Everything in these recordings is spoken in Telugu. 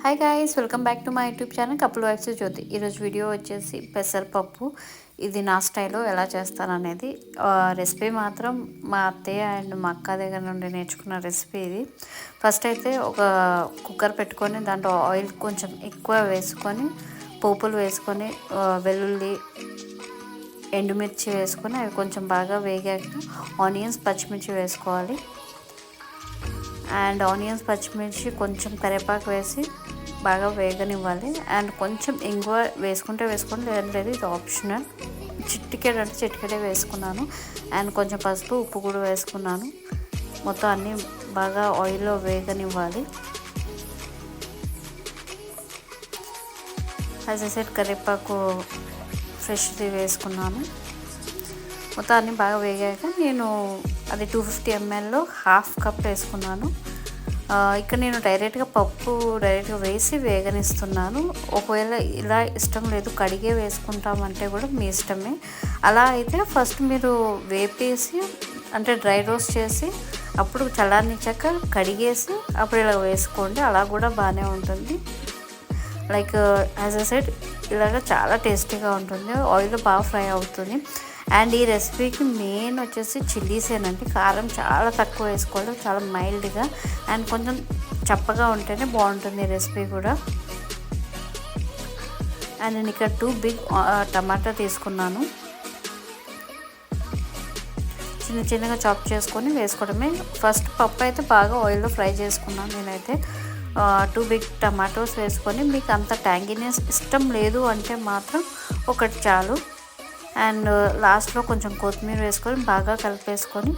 Hi guys, welcome back to my YouTube channel couple wives Jyothi. ఈరోజు వీడియో వచ్చేసి పెసరపప్పు. ఇది నా స్టైల్లో ఎలా చేస్తాననేది రెసిపీ మాత్రం మా అత్తయ్య అండ్ మా అక్క దగ్గర నుండి నేర్చుకున్న రెసిపీ ఇది. ఫస్ట్ అయితే ఒక కుక్కర్ పెట్టుకొని దాంట్లో ఆయిల్ కొంచెం ఎక్కువ వేసుకొని పోపులు వేసుకొని వెల్లుల్లి ఎండుమిర్చి వేసుకొని అవి కొంచెం బాగా వేగాక ఆనియన్స్ పచ్చిమిర్చి వేసుకోవాలి. అండ్ ఆనియన్స్ పచ్చిమిర్చి కొంచెం కరివేపాకు వేసి బాగా వేగనివ్వాలి. అండ్ కొంచెం ఇంగువ వేసుకుంటే వేసుకోండి, లేదు ఇది ఆప్షనల్. చిటికెడు అంటే చిటికెడే వేసుకున్నాను. అండ్ కొంచెం పసుపు ఉప్పు కూడా వేసుకున్నాను. మొత్తం అన్నీ బాగా ఆయిల్లో వేగనివ్వాలి. యాజ్ ఎ సెట్ కరివేపాకు ఫ్రెష్ది వేసుకున్నాను. మొత్తం అన్నీ బాగా వేగాక నేను అది 250 mlలో హాఫ్ కప్ వేసుకున్నాను. ఇక్కడ నేను డైరెక్ట్గా పప్పు వేసి వేగనిస్తున్నాను. ఒకవేళ ఇలా ఇష్టం లేదు కడిగే వేసుకుంటామంటే కూడా మీ ఇష్టమే. అలా అయితే ఫస్ట్ మీరు వేపేసి అంటే డ్రై రోస్ట్ చేసి అప్పుడు చల్లారనిచ్చాక కడిగేసి అప్పుడు ఇలా వేసుకోండి, అలా కూడా బాగానే ఉంటుంది. లైక్ యాజ్ అ సైడ్ ఇలాగ చాలా టేస్టీగా ఉంటుంది, ఆయిల్ బాగా ఫ్రై అవుతుంది. అండ్ ఈ రెసిపీకి మెయిన్ వచ్చేసి చిల్లీసేనండి. కారం చాలా తక్కువ వేసుకోవాలి, చాలా మైల్డ్గా అండ్ కొంచెం చప్పగా ఉంటేనే బాగుంటుంది ఈ రెసిపీ కూడా. అండ్ నేను ఇక్కడ 2 బిగ్ టమాటా తీసుకున్నాను. చిన్న చిన్నగా చాప్ చేసుకొని వేసుకోవడమే. ఫస్ట్ పప్పు అయితే బాగా ఆయిల్లో ఫ్రై చేసుకున్నాను నేనైతే. 2 బిగ్ టమాటోస్ వేసుకొని, మీకు అంత ట్యాంగినెస్ ఇష్టం లేదు అంటే మాత్రం ఒకటి చాలు. అండ్ లాస్ట్లో కొంచెం కొత్తిమీర వేసుకొని బాగా కలిపేసుకొని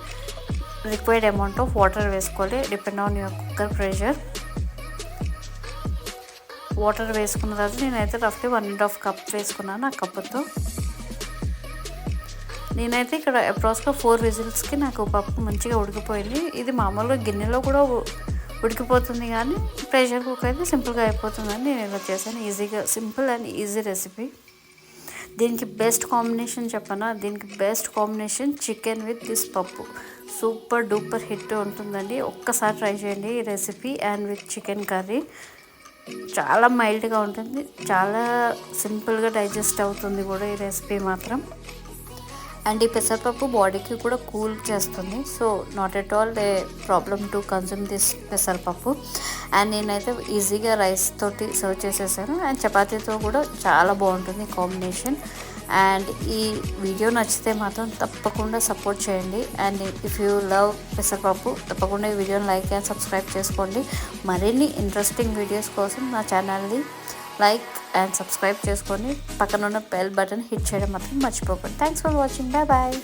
రిక్వైర్డ్ అమౌంట్ ఆఫ్ వాటర్ వేసుకోవాలి, depend on your cooker pressure. Water వేసుకున్న తర్వాత నేనైతే రఫ్లీ 1.5 కప్ వేసుకున్నాను. ఆ కప్పుతో నేనైతే ఇక్కడ అప్రాక్స్గా 4 విజిల్స్కి నాకు పప్పు మంచిగా ఉడికిపోయింది. ఇది మామూలుగా గిన్నెలో కూడా ఉడికిపోతుంది, కానీ ప్రెషర్ కుక్కర్ అయితే సింపుల్గా అయిపోతుందని నేను ఇలా చేశాను. ఈజీగా సింపుల్ అండ్ ఈజీ రెసిపీ. దీనికి బెస్ట్ కాంబినేషన్ చెప్పనా, దీనికి best combination chicken with this పప్పు. సూపర్ డూపర్ హిట్ ఉంటుందండి. ఒక్కసారి ట్రై చేయండి ఈ recipe. And with chicken curry చాలా మైల్డ్గా ఉంటుంది, చాలా సింపుల్గా డైజెస్ట్ అవుతుంది కూడా ఈ రెసిపీ మాత్రం. అండ్ ఈ పెసరపప్పు బాడీకి కూడా కూల్ చేస్తుంది. So not at all A problem to consume this పెసరపప్పు. అండ్ నేనైతే ఈజీగా రైస్ తోటి సర్వ్ చేసేసాను. అండ్ చపాతీతో కూడా చాలా బాగుంటుంది కాంబినేషన్. అండ్ ఈ వీడియో నచ్చితే మాత్రం తప్పకుండా సపోర్ట్ చేయండి. అండ్ ఇఫ్ యూ లవ్ పెసరపప్పు తప్పకుండా ఈ వీడియోని లైక్ అండ్ సబ్స్క్రైబ్ చేసుకోండి. మరిన్ని ఇంట్రెస్టింగ్ వీడియోస్ కోసం నా ఛానల్ని లైక్ అండ్ సబ్స్క్రైబ్ చేసుకొని పక్కన ఉన్న బెల్ బటన్ హిట్ చేయడం మాత్రం మర్చిపోకండి. Thanks for watching. Bye bye.